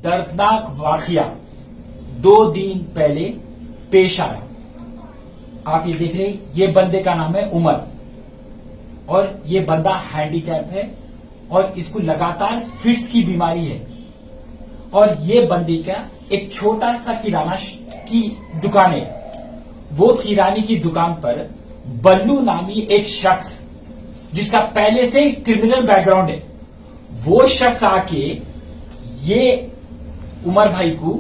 दर्दनाक वाकया 2 दिन पहले पेश आया। आप ये देख रहे हैं, ये बंदे का नाम है उमर और ये बंदा हैंडीकैप है और इसको लगातार फिट्स की बीमारी है। और ये बंदे का एक छोटा सा किराना की दुकान है। वो किराने की दुकान पर बल्लू नामी एक शख्स, जिसका पहले से क्रिमिनल बैकग्राउंड है, वो शख्स आके ये उमर भाई को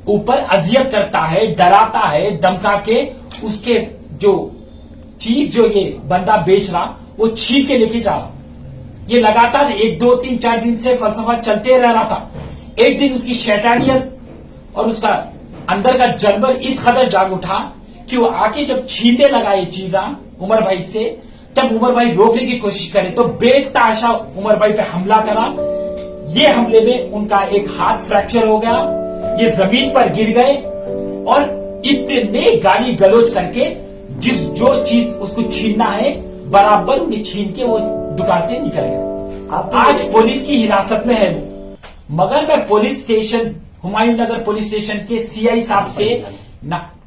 ऊपर अजियत करता है, डराता है, धमका के उसके जो चीज जो ये बंदा बेच रहा वो छीन के लेके जा रहा। ये लगातार 1, 2, 3, 4 दिन से फलसफा चलते रह रहा था। एक दिन उसकी शैतानियत और उसका अंदर का जानवर इस कदर जाग उठा कि वो आके जब छीनने लगा ये चीजा उमर भाई से, तब उमर भाई रोकने की कोशिश करे तो बेतहाशा उमर भाई पे हमला करा। ये हमले में उनका एक हाथ फ्रैक्चर हो गया, ये जमीन पर गिर गए और इतने गाली गलोच करके जो चीज उसको छीनना है बराबर उन्हें छीन के वो दुकान से निकल गया। आज पुलिस की हिरासत में है वो, मगर मैं पुलिस स्टेशन हुमायूं नगर पुलिस स्टेशन के सीआई साहब से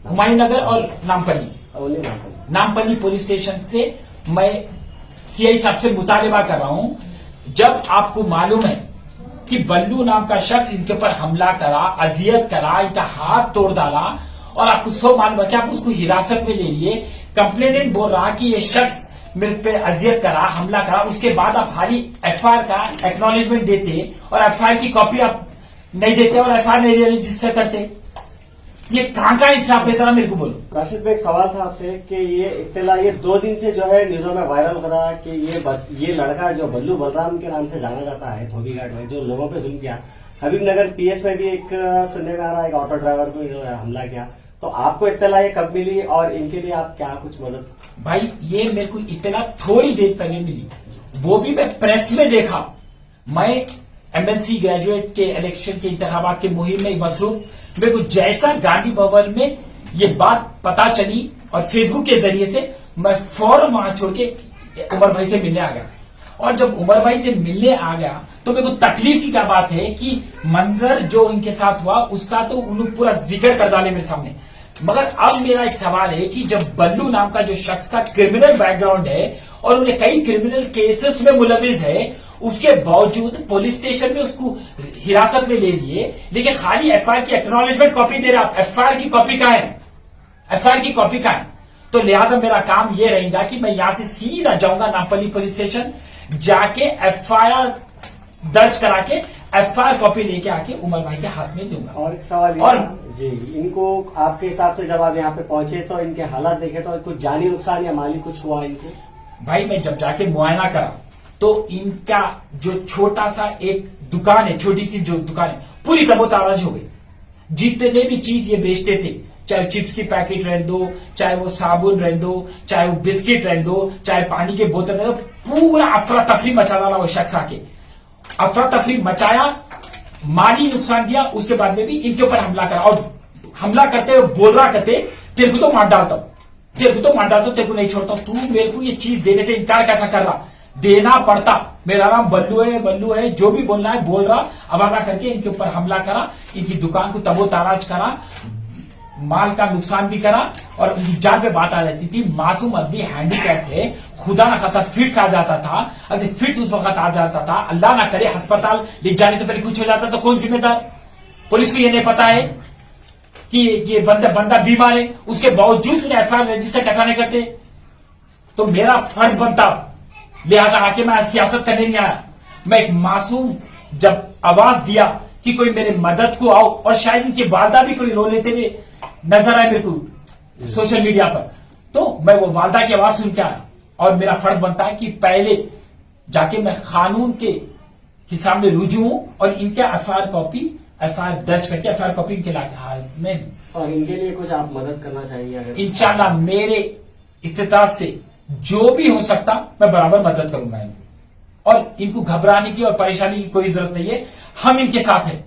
हुमायूं नगर और नामपल्ली पुलिस स्टेशन से मैं सीआई साहब से मुतालिबा कर रहा हूं। जब आपको मालूम है कि बल्लू नाम का शख्स इनके ऊपर हमला करा, अजियत करा, इनका हाथ तोड़ डाला और आपको सब मालूम है कि आप उसको हिरासत में ले लिए। कंप्लेनेंट बोल रहा कि ये शख्स मेरे पे अजियत करा, हमला करा, उसके बाद आप खाली एफआईआर का एक्नॉलेजमेंट देते और एफआईआर की कॉपी आप नहीं देते और एफआईआर नहीं रजिस्टर करते। ये कहां का इंसाफ है, जरा मेरे को बोलो। राशिद भाई, एक सवाल था आपसे कि ये इत्तला ये 2 दिन से जो है न्यूजों में वायरल हो रहा है कि ये लड़का जो बल्लू बलराम के नाम से जाना जाता है धोबीघाट में, जो लोगों पे जुल्म किया, हबीबनगर पीएस में भी एक सुनने में आ रहा है, एक ऑटो ड्राइवर को जो है हमला किया। तो आपको इत्तला ये कब मिली और इनके लिए आप क्या कुछ मदद? भाई ये मेरे को इत्तला थोड़ी देर पहले मिली, वो भी मैं प्रेस में देखा। मैं एमएलसी ग्रेजुएट के इलेक्शन के इंतखाबात के मुहिम में मसरूफ, मेरे को जैसा गांधी भवन में ये बात पता चली और फेसबुक के जरिए से मैं फौरन वहां छोड़ के उमर भाई से मिलने आ गया। और जब उमर भाई से मिलने आ गया तो मेरे को तकलीफ की क्या बात है कि मंजर जो इनके साथ हुआ उसका तो उन्होंने पूरा जिक्र कर डाले मेरे सामने। मगर अब मेरा एक सवाल है कि जब बल्लू नाम का जो शख्स का क्रिमिनल बैकग्राउंड है और उन्हें कई क्रिमिनल केसेस में मुलविस है, उसके बावजूद पुलिस स्टेशन में उसको हिरासत में ले लिए, लेकिन खाली एफआईआर की एक्नॉलेजमेंट कॉपी दे रहे आप। एफआईआर की कॉपी कहां है? एफआईआर की कॉपी कहां है? तो लिहाजा मेरा काम यह रहेगा कि मैं यहां से सीधा जाऊंगा नामपल्ली पुलिस स्टेशन, जाके एफआईआर दर्ज करा के एफआईआर कॉपी लेके आके उमर भाई के हाथ में दूंगा। और एक सवाल और जी, इनको आपके हिसाब से जब आप यहाँ पे पहुंचे तो इनके हालात देखे तो कुछ जानी नुकसान या माली कुछ हुआ इनको? भाई मैं जब जाके मुआयना करा तो इनका जो छोटा सा एक दुकान है, छोटी सी जो दुकान है, पूरी तबोताराज हो गई। जितने भी चीज ये बेचते थे, चाहे चिप्स की पैकेट रहने दो, चाहे वो साबुन रहने दो, चाहे वो बिस्किट रहने दो, चाहे पानी के बोतल रहने दो, पूरा अफरा तफरी मचा डाला वो शख्स आके। अफरा तफरी मचाया, माली नुकसान दिया, उसके बाद में भी इनके ऊपर हमला करा और हमला करते हुए बोल रहा करते तेरे को तो मार डालता हूं, तेरे को तो मार डालता हूं, तेरे को नहीं छोड़ता हूं। तू मेरे को ये चीज देने से इनकार कैसा कर रहा? देना पड़ता। मेरा नाम बल्लू है, जो भी बोलना है बोल रहा। अवारा करके इनके ऊपर हमला करा, इनकी दुकान को तबोताराज करा, माल का नुकसान भी करा और उनकी जान पे बात आ जाती थी। मासूम आदमी हैंडीकैप है, खुदा ना खासा फिट्स आ जाता था, अगर फिट्स उस वक्त आ जाता था, अल्लाह ना करे अस्पताल ले जाने से पहले कुछ हो जाता तो कौन जिम्मेदार? पुलिस को ये नहीं पता है कि ये बंदा बीमार है, उसके बावजूद उन्हें एफआईआर रजिस्टर कैसा नहीं करते? तो मेरा फर्ज बनता, लिहाजा आके मैं सियासत करने नहीं आया। मैं एक मासूम जब आवाज दिया कि कोई मेरे मदद को आओ, और शायद इनके वालदा भी कोई रो लेते हुए नजर आए मेरे को सोशल मीडिया पर, तो मैं वो वालदा की आवाज सुन के आया। और मेरा फर्ज बनता है कि पहले जाके मैं कानून के सामने रुजू हूं और इनके एफआईआर दर्ज करके एफआईआर कॉपी इनके हाथ में दूं। और इनके लिए कुछ आप मदद करना चाहिए अगर इंशाल्लाह मेरे इस्तेताअत से जो भी हो सकता मैं बराबर मदद करूंगा इनको। और इनको घबराने की और परेशानी की कोई जरूरत नहीं है, हम इनके साथ हैं।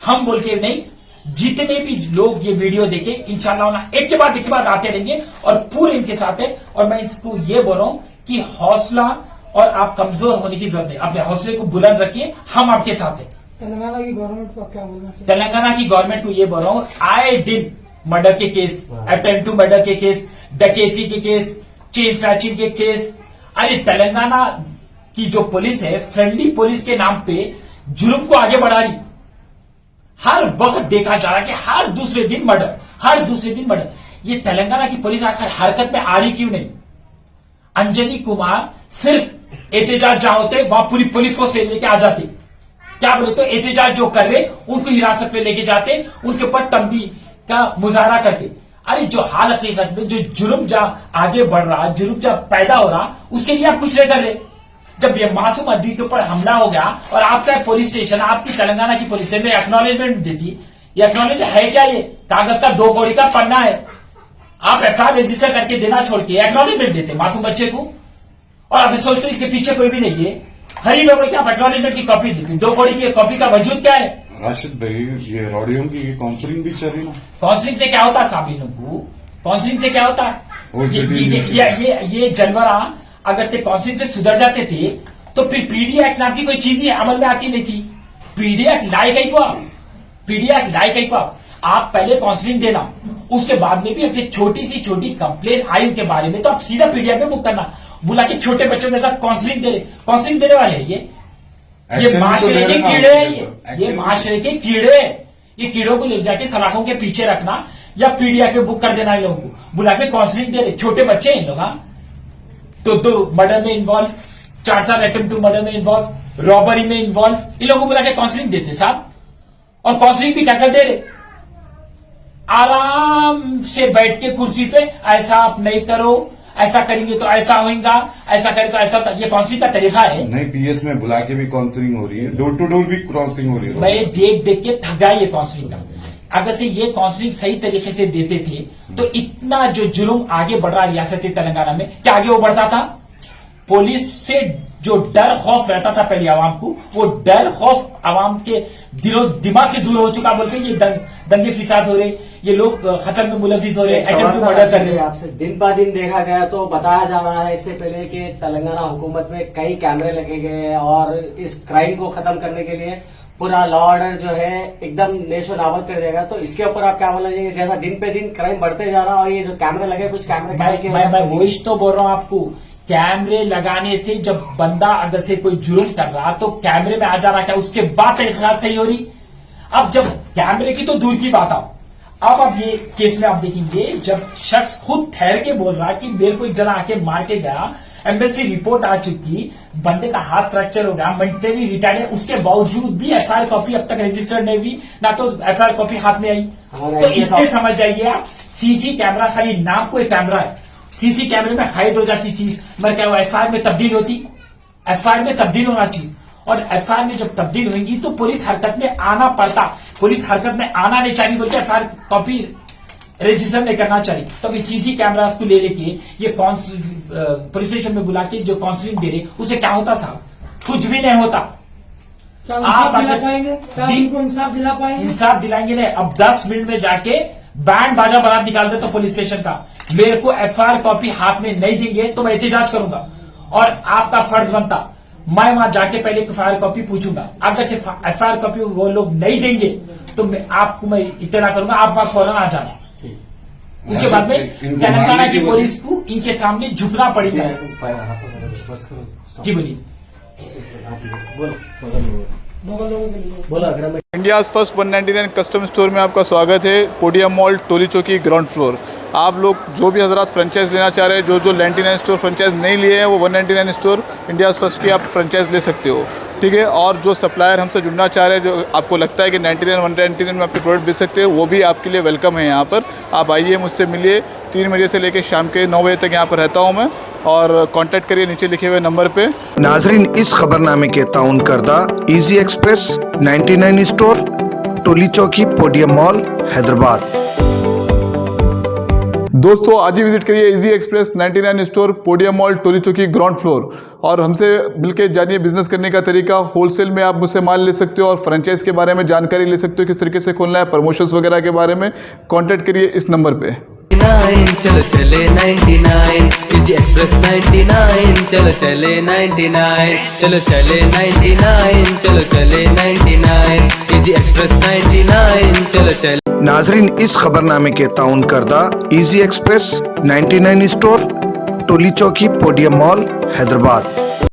हम बोल के नहीं, जितने भी लोग ये वीडियो देखे इंशाल्लाह एक के बाद आते रहेंगे और पूरे इनके साथ है। और मैं इसको ये बोल रहा हूं कि हौसला और आप कमजोर होने की जरूरत नहीं, अपने हौसले को बुलंद रखिए, हम आपके साथ हैं। तेलंगाना की गवर्नमेंट को क्या बोलना चाहिए? तेलंगाना की गवर्नमेंट को ये बोल रहा हूँ, आए दिन मर्डर के केस, अटेम्प्ट टू मर्डर के केस, डकैती के केस, चेन स्नैचिंग के केस। अरे तेलंगाना की जो पुलिस है, फ्रेंडली पुलिस के नाम पे जुर्म को आगे बढ़ा रही। हर वक्त देखा जा रहा है कि हर दूसरे दिन मर्डर, हर दूसरे दिन मर्डर। ये तेलंगाना की पुलिस आखिर हरकत में आ रही क्यों नहीं? अंजनी कुमार सिर्फ एहतजाज जहां होते वहां पूरी पुलिस को से लेके आ जाते। क्या बोले तो एहतजाज जो कर रहे उनको हिरासत में लेके जाते, उनके ऊपर तंबी का मुजाहरा करते। अरे जो हाल हकीकत में जो जुर्म जहां आगे बढ़ रहा, जुर्म जहां पैदा हो रहा, उसके लिए आप कुछ नहीं कर रहे। जब ये मासूम आदमी के ऊपर हमला हो गया और आपका पुलिस स्टेशन, आपकी तेलंगाना की पुलिस स्टेशन में एक्नॉलेजमेंट देती, ये एक्नॉलेज है क्या? ये कागज का 2 कौड़ी का पन्ना है। आप एफआईआर रजिस्टर करके देना छोड़ के एक्नॉलेजमेंट देते मासूम बच्चे को, और अभी सोचते इसके पीछे कोई भी नहीं है। खरीद बोल के आप एक्नॉलेजमेंट की कॉपी देते, 2 कौड़ी की कॉपी का वजूद क्या है? राशिद भाई, ये रॉडियो की काउंसलिंग भी चल रही ना? काउंसलिंग से क्या होता है साहब? इन लोगों को काउंसलिंग से क्या होता है? ये जानवरा अगर से काउंसलिंग से सुधर जाते थे तो फिर पीडी एक्ट नाम की कोई चीज ही अमल में आती नहीं थी। पीडी एक्ट लाए गई को, पीडी एक्ट लाए गई को आप पहले काउंसलिंग देना, उसके बाद में भी अगर छोटी सी छोटी कंप्लेन आई उनके बारे में तो आप सीधा पीडीएफ में बुक करना, बुला के छोटे बच्चों के साथ काउंसलिंग दे रहे, काउंसलिंग देने वाले हैं ये माशरे के कीड़े हैं, ये माशरे के कीड़े, ये कीड़ों को ले जाके सलाखों के पीछे रखना या पीडीएफ में बुक कर देना इन लोगों को, बुला के काउंसलिंग दे रहे। छोटे बच्चे इन लोग, तो मर्डर में इन्वॉल्व, 4 अटेम्प्ट टू मर्डर में इन्वॉल्व, रॉबरी में इन्वॉल्व, इन लोगों को बुला के काउंसलिंग देते साहब। और काउंसलिंग भी कैसे दे रहे? आराम से बैठ के कुर्सी पे, ऐसा आप नहीं करो, ऐसा करेंगे तो ऐसा होगा, ऐसा करें तो ऐसा। ये काउंसलिंग का तरीका है? नहीं, पीएस में बुला के भी काउंसलिंग हो रही है, डोर टू डोर भी काउंसलिंग हो रही है। मैं देख देख के थक गया ये काउंसलिंग का। अगर से ये काउंसलिंग सही तरीके से देते थे तो इतना जो जुर्म आगे बढ़ रहा रियासत तेलंगाना में, क्या आगे वो बढ़ता था? पुलिस से जो डर खौफ रहता था पहले आवाम को, वो डर खौफ आवाम के दिमाग से दूर हो चुका। बोलते ये दंगे फिसाद हो रहे, ये लोग खतरे में मुलविस हो रहे, अटेम्प्ट टू मर्डर कर रहे। आपसे दिन ब दिन देखा गया तो बताया जा रहा है इससे पहले कि तेलंगाना हुकूमत में कई कैमरे लगे गए और इस क्राइम को खत्म करने के लिए पूरा लॉ ऑर्डर जो है एकदम नेशो नाबद कर देगा। तो इसके ऊपर आप क्या बोलना चाहिए? जैसा दिन पे दिन क्राइम बढ़ते जा रहा और ये जो कैमरे लगे, कुछ कैमरे मैं वही तो बोल रहा हूँ आपको, कैमरे लगाने से जब बंदा अगर से कोई जुर्म कर रहा तो कैमरे में आ जा रहा, क्या उसके बाद तरीका सही हो रही? अब जब कैमरे की तो दूर की बात आओ, अब ये केस में आप देखेंगे जब शख्स खुद ठहर के बोल रहा कि मेरे को एक जना आके मार के गया, एम्बेसी रिपोर्ट आ चुकी, बंदे का हाथ फ्रैक्चर हो गया, मेंटली रिटायर्ड है, उसके बावजूद भी एफआईआर कॉपी अब तक रजिस्टर्ड नहीं हुई, ना तो एफआईआर कॉपी हाथ में आई। तो इससे समझ जाइए आप, सीसी कैमरा खाली नाम को एक कैमरा है, सीसी कैमरे में हाइड हो जाती चीज, मगर क्या वो एफआईआर में तब्दील होती? एफआईआर में तब्दील होना चीज, और एफआईआर में जब तब्दील होंगी तो पुलिस हरकत में आना पड़ता। पुलिस हरकत में आना नहीं चाहिए बोलते एफआईआर कॉपी रजिस्टर नहीं करना चाहिए। तो अभी सीसी कैमरास को ले लेके ये पुलिस स्टेशन में बुला के जो काउंसलिंग दे रहे, उसे क्या होता साहब? कुछ भी नहीं होता। क्या इंसाफ दिला पाएंगे? क्या उनको इंसाफ दिला पाएंगे? इंसाफ दिलाएंगे नहीं। अब 10 मिनट में जाके बैंड बाजा बारात निकाल दे तो पुलिस स्टेशन का, मेरे को एफआईआर कॉपी हाथ में नहीं देंगे तो मैं एहतजाज करूंगा, और आपका फर्ज बनता मैं वहां जाके पहले एफआईआर कॉपी पूछूंगा। अगर से एफआईआर कॉपी वो लोग नहीं देंगे तो मैं इतना करूंगा, आप वहां फौरन आ जाना। उसके बाद में तेलंगाना की पुलिस को इनके सामने झुकना पड़ेगा। जी बोलिए। इंडिया फर्स्ट 199 कस्टम स्टोर में आपका स्वागत है। Podium mall, Tolichowki, ground floor. आप लोग जो भी हजरात फ्रेंचाइज लेना चाह रहे हैं, जो 99 स्टोर फ्रेंचाइज नहीं लिए हैं, वो 199 स्टोर इंडिया फर्स्ट की आप फ्रेंचाइज ले सकते हो, ठीक है। और जो सप्लायर हमसे जुड़ना चाह रहे हैं, जो आपको लगता है कि 99 199 में आपके प्रोडक्ट बेच सकते हो, वो भी आपके लिए वेलकम है यहाँ पर। आप आइए, मुझसे मिलिए। 3 बजे से लेकर शाम के 9 बजे तक यहाँ पर रहता हूँ मैं, और कांटेक्ट करिए नीचे लिखे हुए नंबर पे। नाजरीन, इस खबरनामे के ताउन करदा इजी एक्सप्रेस 99 स्टोर, टोली चौकी, पोडियम मॉल, हैदराबाद। दोस्तों, आज ही विजिट करिए Easy Express 99 store, Podium mall, Tolichowki, ground floor, और हमसे मिलकर जानिए बिजनेस करने का तरीका। होलसेल में आप मुझसे माल ले सकते हो और फ्रेंचाइज के बारे में जानकारी ले सकते हो, किस तरीके से खोलना है, प्रमोशंस वगैरह के बारे में। कांटेक्ट करिए इस नंबर पे। 99 चलो चले 99 इजी एक्सप्रेस 99 चलो चले 99 चलो चले 99 चलो चले 99 इजी एक्सप्रेस 99 चलो चले। नाजरीन, इस खबरनामे के ताउन करदा इजी एक्सप्रेस 99 स्टोर, टोली चौकी, पोडियम मॉल, हैदराबाद।